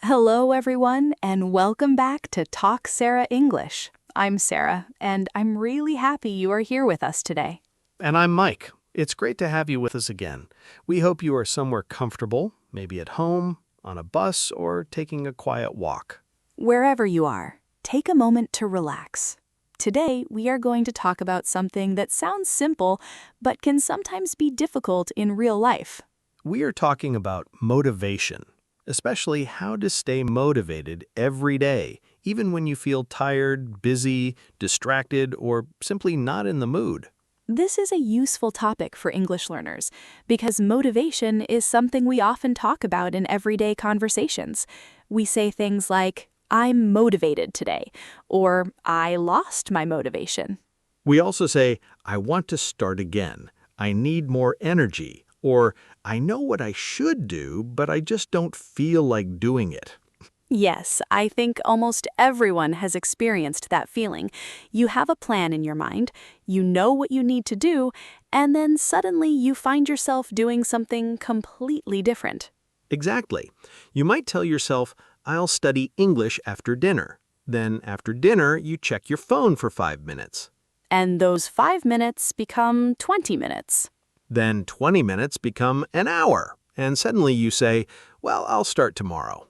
Hello, everyone, and welcome back to Talk Sara English. I'm Sarah, and I'm really happy you are here with us today. And I'm Mike. It's great to have you with us again. We hope you are somewhere comfortable, maybe at home, on a bus, or taking a quiet walk. Wherever you are, take a moment to relax. Today, we are going to talk about something that sounds simple, but can sometimes be difficult in real life. We are talking about motivation, especially how to stay motivated every day, even when you feel tired, busy, distracted, or simply not in the mood. This is a useful topic for English learners because motivation is something we often talk about in everyday conversations. We say things like, "I'm motivated today," or "I lost my motivation." We also say, I want to start again. I need more energy. Or, I know what I should do, but I just don't feel like doing it. Yes, I think almost everyone has experienced that feeling. You have a plan in your mind, you know what you need to do, and then suddenly you find yourself doing something completely different. Exactly. You might tell yourself, I'll study English after dinner. Then after dinner, you check your phone for 5 minutes. And those 5 minutes become 20 minutes. Then 20 minutes become an hour. And suddenly you say, well, I'll start tomorrow.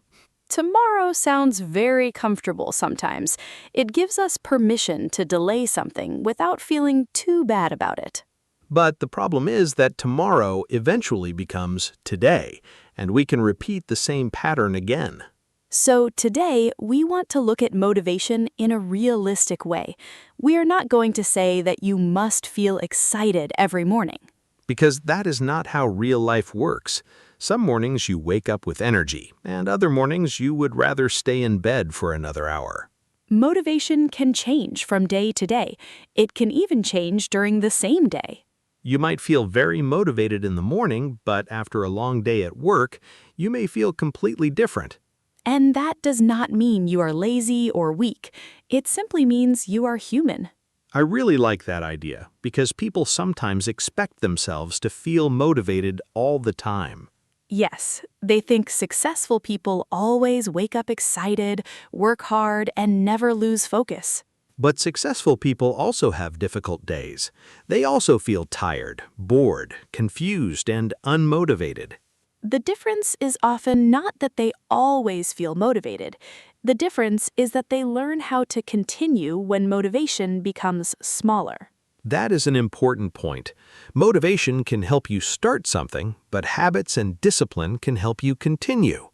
Tomorrow sounds very comfortable sometimes. It gives us permission to delay something without feeling too bad about it. But the problem is that tomorrow eventually becomes today, and we can repeat the same pattern again. So today, we want to look at motivation in a realistic way. We are not going to say that you must feel excited every morning. Because that is not how real life works. Some mornings you wake up with energy, and other mornings you would rather stay in bed for another hour. Motivation can change from day to day. It can even change during the same day. You might feel very motivated in the morning, but after a long day at work, you may feel completely different. And that does not mean you are lazy or weak. It simply means you are human. I really like that idea because people sometimes expect themselves to feel motivated all the time. Yes, they think successful people always wake up excited, work hard, and never lose focus. But successful people also have difficult days. They also feel tired, bored, confused, and unmotivated. The difference is often not that they always feel motivated. The difference is that they learn how to continue when motivation becomes smaller. That is an important point. Motivation can help you start something, but habits and discipline can help you continue.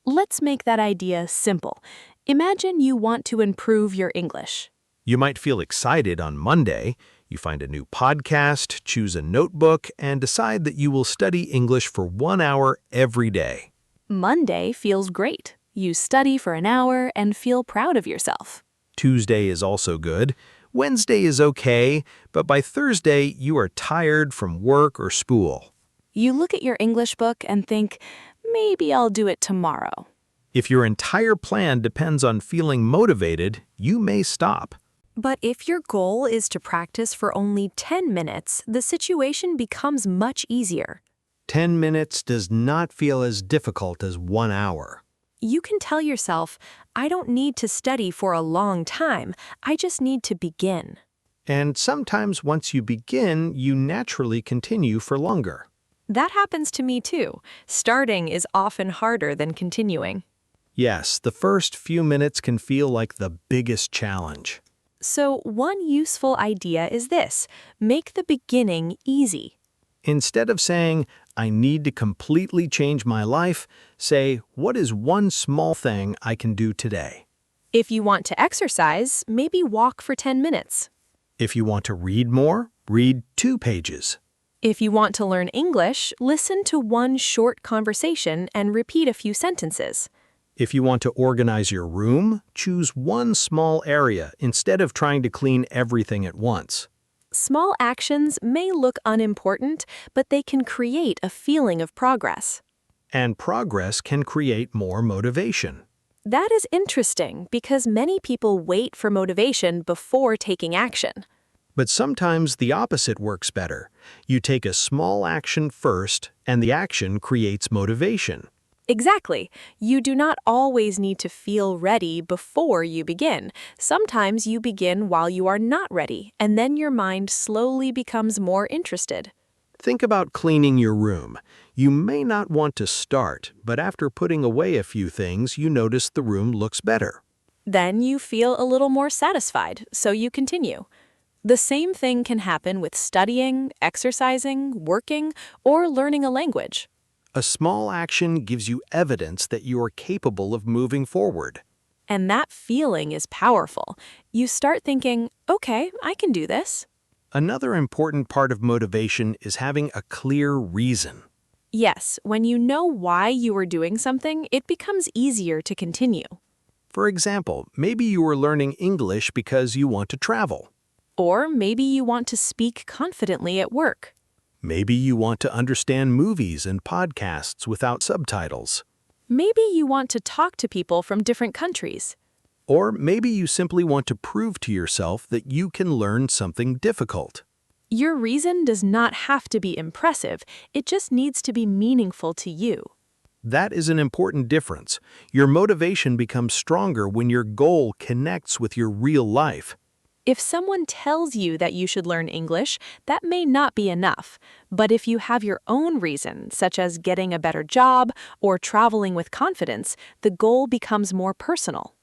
Let's make that idea simple. Imagine you want to improve your English. You might feel excited on Monday. You find a new podcast, choose a notebook, and decide that you will study English for 1 hour every day. Monday feels great. You study for an hour and feel proud of yourself. Tuesday is also good. Wednesday is okay, but by Thursday you are tired from work or school. You look at your English book and think, maybe I'll do it tomorrow. If your entire plan depends on feeling motivated, you may stop. But if your goal is to practice for only 10 minutes, the situation becomes much easier. 10 minutes does not feel as difficult as 1 hour. You can tell yourself, I don't need to study for a long time, I just need to begin. And sometimes once you begin, you naturally continue for longer. That happens to me too. Starting is often harder than continuing. Yes, the first few minutes can feel like the biggest challenge. So one useful idea is this: make the beginning easy. Instead of saying, I need to completely change my life, say, what is one small thing I can do today? If you want to exercise, maybe walk for 10 minutes. If you want to read more, read 2 pages. If you want to learn English, listen to one short conversation and repeat a few sentences. If you want to organize your room, choose one small area instead of trying to clean everything at once. Small actions may look unimportant, but they can create a feeling of progress. And progress can create more motivation. That is interesting because many people wait for motivation before taking action. But sometimes the opposite works better. You take a small action first, and the action creates motivation. Exactly. You do not always need to feel ready before you begin. Sometimes you begin while you are not ready, and then your mind slowly becomes more interested. Think about cleaning your room. You may not want to start, but after putting away a few things, you notice the room looks better. Then you feel a little more satisfied, so you continue. The same thing can happen with studying, exercising, working, or learning a language. A small action gives you evidence that you are capable of moving forward. And that feeling is powerful. You start thinking, okay, I can do this. Another important part of motivation is having a clear reason. Yes, when you know why you are doing something, it becomes easier to continue. For example, maybe you are learning English because you want to travel. Or maybe you want to speak confidently at work. Maybe you want to understand movies and podcasts without subtitles. Maybe you want to talk to people from different countries. Or maybe you simply want to prove to yourself that you can learn something difficult. Your reason does not have to be impressive, it just needs to be meaningful to you. That is an important difference. Your motivation becomes stronger when your goal connects with your real life. If someone tells you that you should learn English, that may not be enough. But if you have your own reason, such as getting a better job or traveling with confidence, the goal becomes more personal.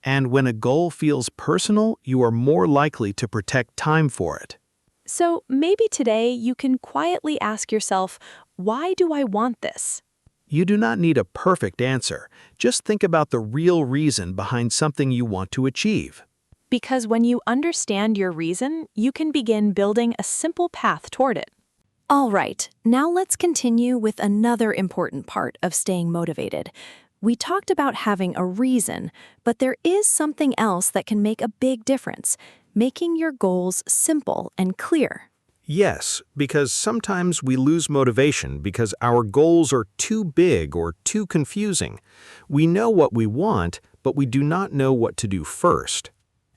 And when a goal feels personal, you are more likely to protect time for it. So maybe today you can quietly ask yourself, why do I want this? You do not need a perfect answer. Just think about the real reason behind something you want to achieve. Because when you understand your reason, you can begin building a simple path toward it. All right, now let's continue with another important part of staying motivated. We talked about having a reason, but there is something else that can make a big difference, making your goals simple and clear. Yes, because sometimes we lose motivation because our goals are too big or too confusing. We know what we want, but we do not know what to do first.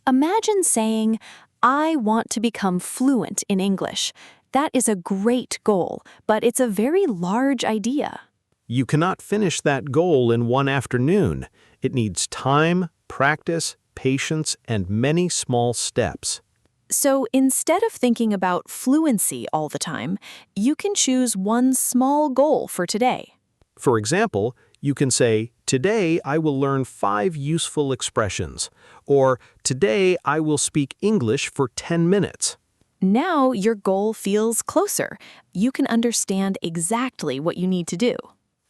Imagine saying, I want to become fluent in English. That is a great goal, but it's a very large idea. You cannot finish that goal in one afternoon. It needs time, practice, patience, and many small steps. So instead of thinking about fluency all the time, you can choose one small goal for today. For example, you can say, today I will learn 5 useful expressions, or today I will speak English for 10 minutes. Now your goal feels closer. You can understand exactly what you need to do.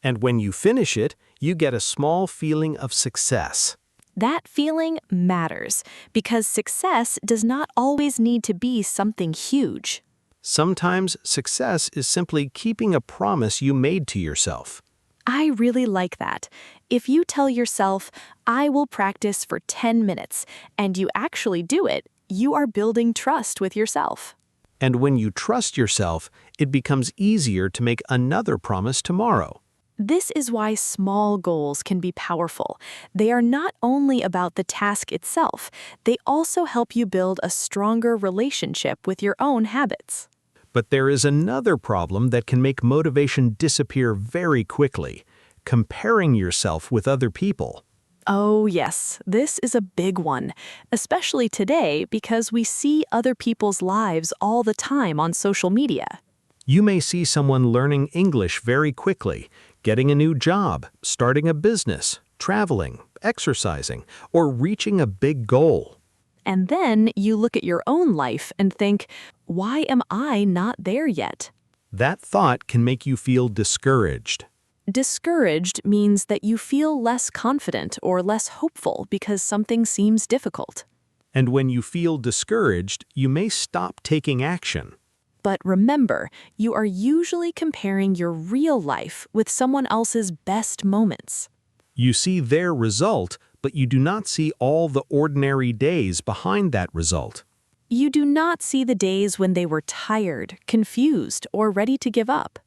And when you finish it, you get a small feeling of success. That feeling matters because success does not always need to be something huge. Sometimes success is simply keeping a promise you made to yourself. I really like that. If you tell yourself, I will practice for 10 minutes, and you actually do it, you are building trust with yourself. And when you trust yourself, it becomes easier to make another promise tomorrow. This is why small goals can be powerful. They are not only about the task itself, they also help you build a stronger relationship with your own habits. But there is another problem that can make motivation disappear very quickly: comparing yourself with other people. Oh yes, this is a big one, especially today because we see other people's lives all the time on social media. You may see someone learning English very quickly, getting a new job, starting a business, traveling, exercising, or reaching a big goal. And then you look at your own life and think, why am I not there yet? That thought can make you feel discouraged. Discouraged means that you feel less confident or less hopeful because something seems difficult. And when you feel discouraged, you may stop taking action. But remember, you are usually comparing your real life with someone else's best moments. You see their result, but you do not see all the ordinary days behind that result. You do not see the days when they were tired, confused, or ready to give up.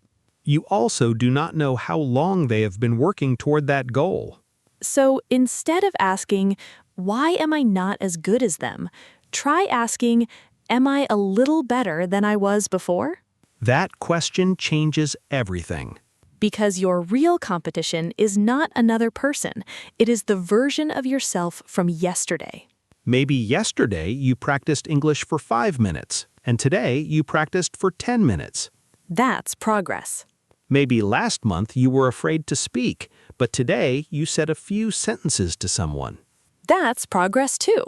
You also do not know how long they have been working toward that goal. So instead of asking, why am I not as good as them? Try asking, am I a little better than I was before? That question changes everything. Because your real competition is not another person. It is the version of yourself from yesterday. Maybe yesterday you practiced English for 5 minutes, and today you practiced for 10 minutes. That's progress. Maybe last month you were afraid to speak, but today you said a few sentences to someone. That's progress too.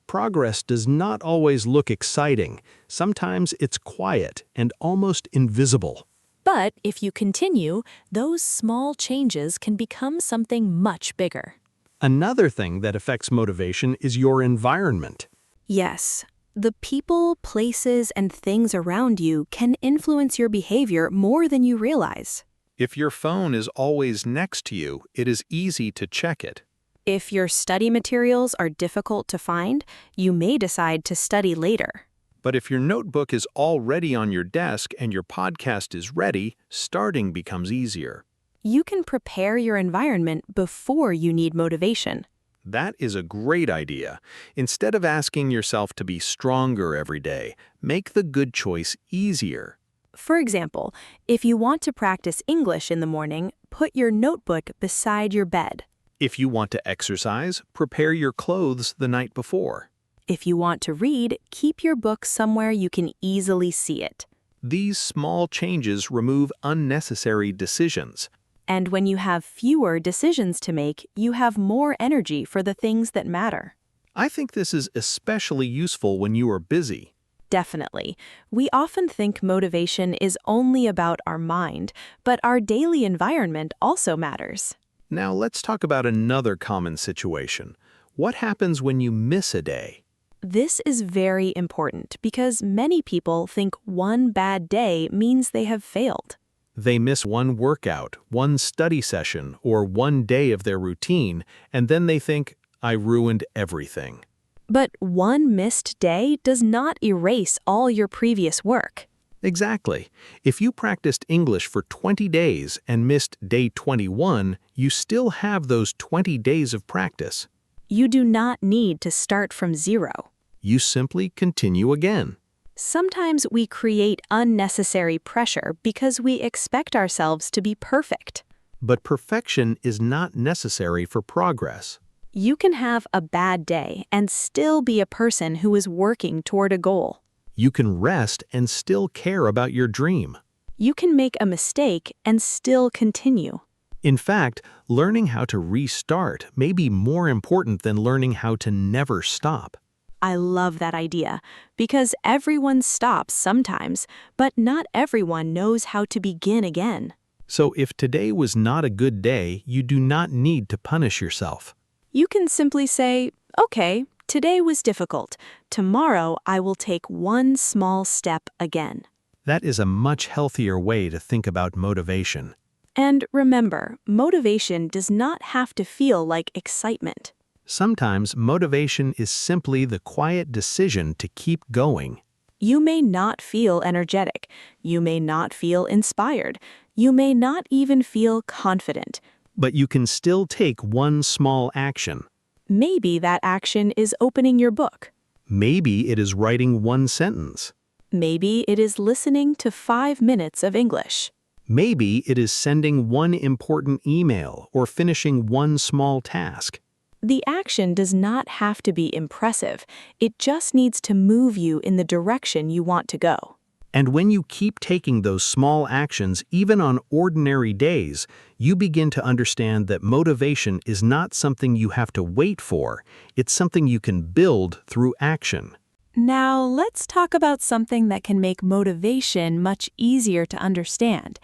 Progress does not always look exciting. Sometimes it's quiet and almost invisible. But if you continue, those small changes can become something much bigger. Another thing that affects motivation is your environment. Yes, the people, places, and things around you can influence your behavior more than you realize. If your phone is always next to you, it is easy to check it. If your study materials are difficult to find, you may decide to study later. But if your notebook is already on your desk and your podcast is ready, starting becomes easier. You can prepare your environment before you need motivation. That is a great idea. Instead of asking yourself to be stronger every day, make the good choice easier. For example, if you want to practice English in the morning, put your notebook beside your bed. If you want to exercise, prepare your clothes the night before. If you want to read, keep your book somewhere you can easily see it. These small changes remove unnecessary decisions. And when you have fewer decisions to make, you have more energy for the things that matter. I think this is especially useful when you are busy. Definitely. We often think motivation is only about our mind, but our daily environment also matters. Now let's talk about another common situation. What happens when you miss a day? This is very important because many people think one bad day means they have failed. They miss one workout, one study session, or one day of their routine, and then they think, I ruined everything. But one missed day does not erase all your previous work. Exactly. If you practiced English for 20 days and missed day 21, you still have those 20 days of practice. You do not need to start from zero. You simply continue again. Sometimes we create unnecessary pressure because we expect ourselves to be perfect. But perfection is not necessary for progress. You can have a bad day and still be a person who is working toward a goal. You can rest and still care about your dream. You can make a mistake and still continue. In fact, learning how to restart may be more important than learning how to never stop. I love that idea because everyone stops sometimes, but not everyone knows how to begin again. So if today was not a good day, you do not need to punish yourself. You can simply say, okay, today was difficult. Tomorrow I will take one small step again. That is a much healthier way to think about motivation. And remember, motivation does not have to feel like excitement. Sometimes motivation is simply the quiet decision to keep going. You may not feel energetic. You may not feel inspired. You may not even feel confident. But you can still take one small action. Maybe that action is opening your book. Maybe it is writing one sentence. Maybe it is listening to 5 minutes of English. Maybe it is sending one important email or finishing one small task. The action does not have to be impressive. It just needs to move you in the direction you want to go. And when you keep taking those small actions, even on ordinary days, you begin to understand that motivation is not something you have to wait for. It's something you can build through action. Now, let's talk about something that can make motivation much easier to understand: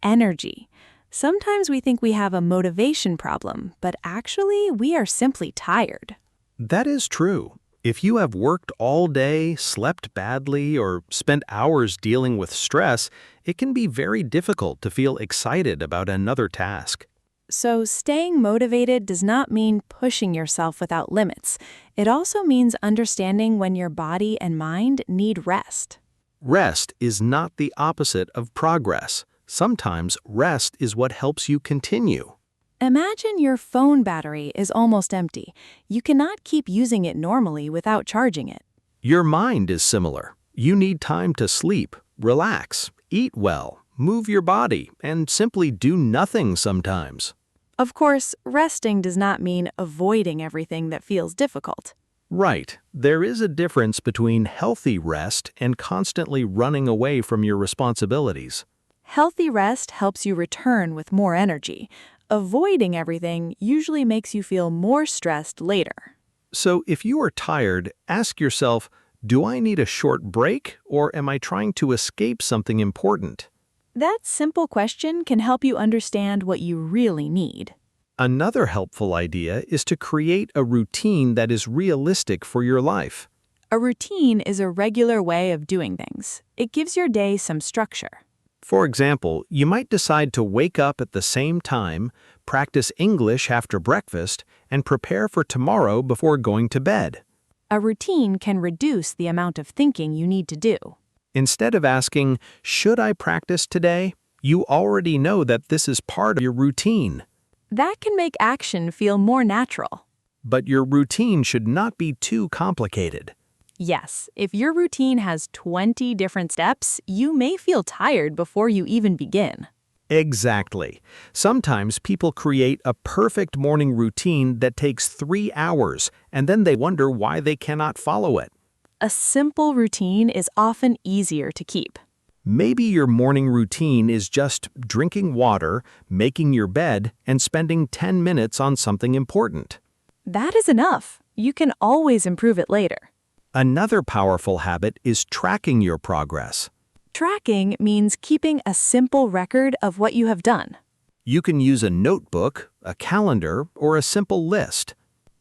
energy. Sometimes we think we have a motivation problem, but actually we are simply tired. That is true. If you have worked all day, slept badly, or spent hours dealing with stress, it can be very difficult to feel excited about another task. So staying motivated does not mean pushing yourself without limits. It also means understanding when your body and mind need rest. Rest is not the opposite of progress. Sometimes rest is what helps you continue. Imagine your phone battery is almost empty. You cannot keep using it normally without charging it. Your mind is similar. You need time to sleep, relax, eat well, move your body, and simply do nothing sometimes. Of course, resting does not mean avoiding everything that feels difficult. Right. There is a difference between healthy rest and constantly running away from your responsibilities. Healthy rest helps you return with more energy. Avoiding everything usually makes you feel more stressed later. So if you are tired, ask yourself, do I need a short break or am I trying to escape something important? That simple question can help you understand what you really need. Another helpful idea is to create a routine that is realistic for your life. A routine is a regular way of doing things. It gives your day some structure. For example, you might decide to wake up at the same time, practice English after breakfast, and prepare for tomorrow before going to bed. A routine can reduce the amount of thinking you need to do. Instead of asking, should I practice today? You already know that this is part of your routine. That can make action feel more natural. But your routine should not be too complicated. Yes, if your routine has 20 different steps, you may feel tired before you even begin. Exactly. Sometimes people create a perfect morning routine that takes 3 hours, and then they wonder why they cannot follow it. A simple routine is often easier to keep. Maybe your morning routine is just drinking water, making your bed, and spending 10 minutes on something important. That is enough. You can always improve it later. Another powerful habit is tracking your progress. Tracking means keeping a simple record of what you have done. You can use a notebook, a calendar, or a simple list.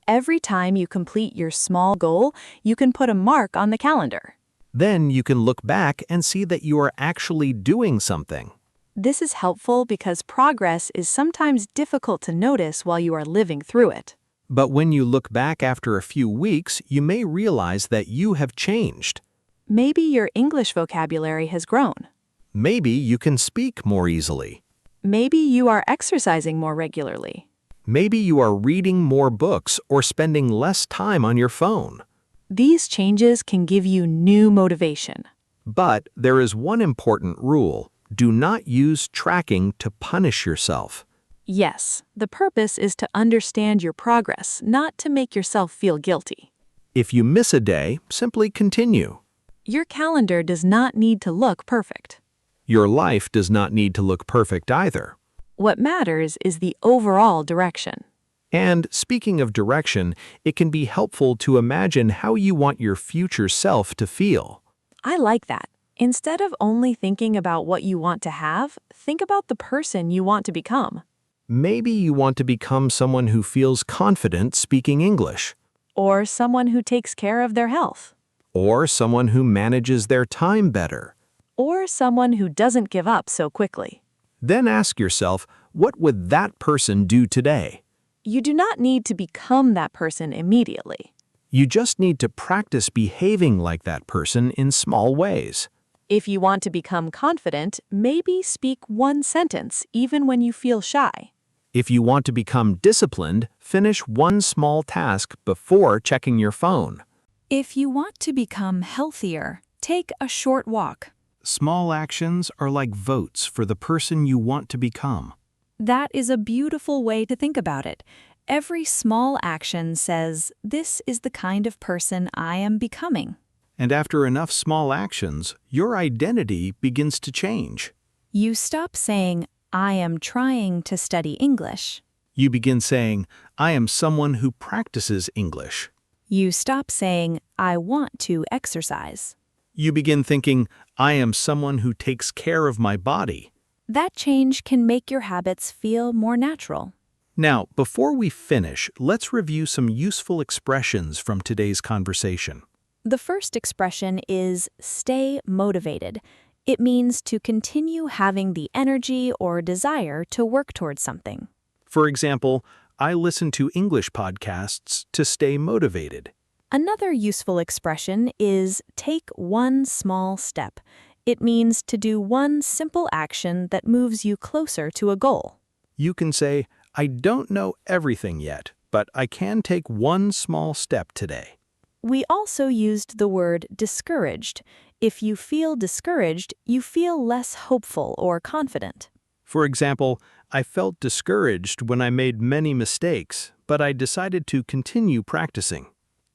Every time you complete your small goal, you can put a mark on the calendar. Then you can look back and see that you are actually doing something. This is helpful because progress is sometimes difficult to notice while you are living through it. But when you look back after a few weeks, you may realize that you have changed. Maybe your English vocabulary has grown. Maybe you can speak more easily. Maybe you are exercising more regularly. Maybe you are reading more books or spending less time on your phone. These changes can give you new motivation. But there is one important rule. Do not use tracking to punish yourself. Yes, the purpose is to understand your progress, not to make yourself feel guilty. If you miss a day, simply continue. Your calendar does not need to look perfect. Your life does not need to look perfect either. What matters is the overall direction. And speaking of direction, it can be helpful to imagine how you want your future self to feel. I like that. Instead of only thinking about what you want to have, think about the person you want to become. Maybe you want to become someone who feels confident speaking English. Or someone who takes care of their health. Or someone who manages their time better. Or someone who doesn't give up so quickly. Then ask yourself, what would that person do today? You do not need to become that person immediately. You just need to practice behaving like that person in small ways. If you want to become confident, maybe speak one sentence even when you feel shy. If you want to become disciplined, finish one small task before checking your phone. If you want to become healthier, take a short walk. Small actions are like votes for the person you want to become. That is a beautiful way to think about it. Every small action says, this is the kind of person I am becoming. And after enough small actions, your identity begins to change. You stop saying, I am trying to study English. You begin saying, I am someone who practices English. You stop saying, I want to exercise. You begin thinking, I am someone who takes care of my body. That change can make your habits feel more natural. Now, before we finish, let's review some useful expressions from today's conversation. The first expression is stay motivated. It means to continue having the energy or desire to work towards something. For example, I listen to English podcasts to stay motivated. Another useful expression is take one small step. It means to do one simple action that moves you closer to a goal. You can say, I don't know everything yet, but I can take one small step today. We also used the word discouraged. If you feel discouraged, you feel less hopeful or confident. For example, I felt discouraged when I made many mistakes, but I decided to continue practicing.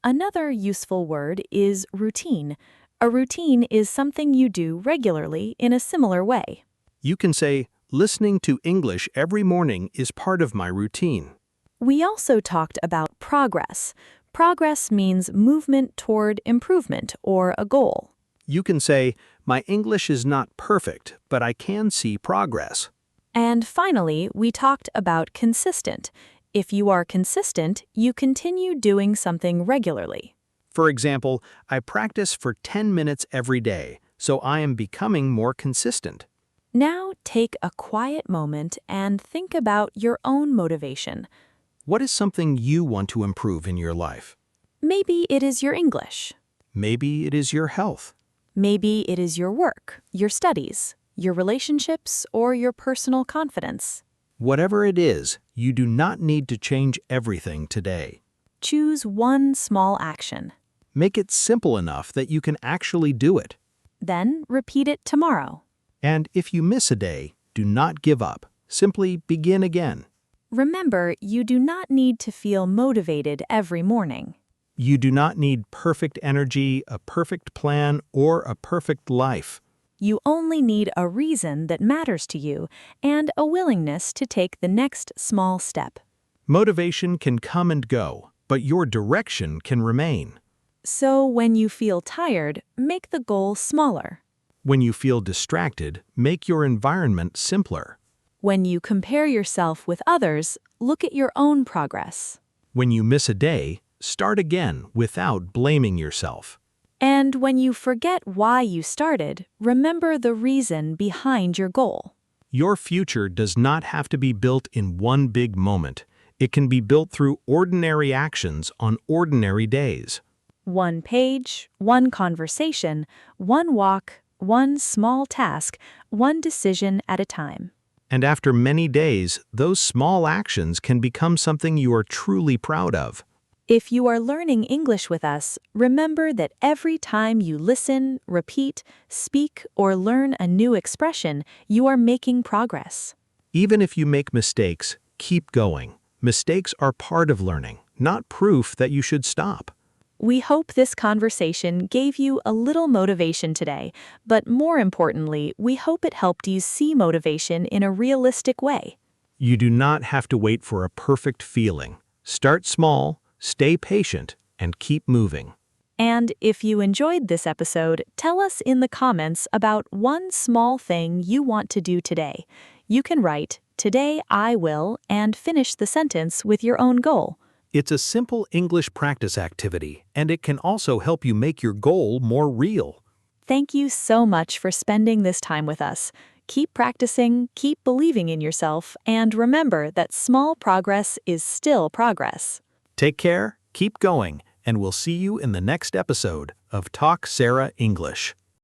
Another useful word is routine. A routine is something you do regularly in a similar way. You can say, listening to English every morning is part of my routine. We also talked about progress. Progress means movement toward improvement or a goal. You can say, my English is not perfect, but I can see progress. And finally, we talked about consistent. If you are consistent, you continue doing something regularly. For example, I practice for 10 minutes every day, so I am becoming more consistent. Now take a quiet moment and think about your own motivation. What is something you want to improve in your life? Maybe it is your English. Maybe it is your health. Maybe it is your work, your studies, your relationships, or your personal confidence. Whatever it is, you do not need to change everything today. Choose one small action. Make it simple enough that you can actually do it. Then repeat it tomorrow. And if you miss a day, do not give up. Simply begin again. Remember, you do not need to feel motivated every morning. You do not need perfect energy, a perfect plan, or a perfect life. You only need a reason that matters to you and a willingness to take the next small step. Motivation can come and go, but your direction can remain. So when you feel tired, make the goal smaller. When you feel distracted, make your environment simpler. When you compare yourself with others, look at your own progress. When you miss a day, start again without blaming yourself. And when you forget why you started, remember the reason behind your goal. Your future does not have to be built in one big moment. It can be built through ordinary actions on ordinary days. One page, one conversation, one walk, one small task, one decision at a time. And after many days, those small actions can become something you are truly proud of. If you are learning English with us, remember that every time you listen, repeat, speak, or learn a new expression, you are making progress. Even if you make mistakes, keep going. Mistakes are part of learning, not proof that you should stop. We hope this conversation gave you a little motivation today, but more importantly, we hope it helped you see motivation in a realistic way. You do not have to wait for a perfect feeling. Start small, stay patient, and keep moving. And if you enjoyed this episode, tell us in the comments about one small thing you want to do today. You can write, "Today I will," and finish the sentence with your own goal. It's a simple English practice activity, and it can also help you make your goal more real. Thank you so much for spending this time with us. Keep practicing, keep believing in yourself, and remember that small progress is still progress. Take care, keep going, and we'll see you in the next episode of Talk Sara English.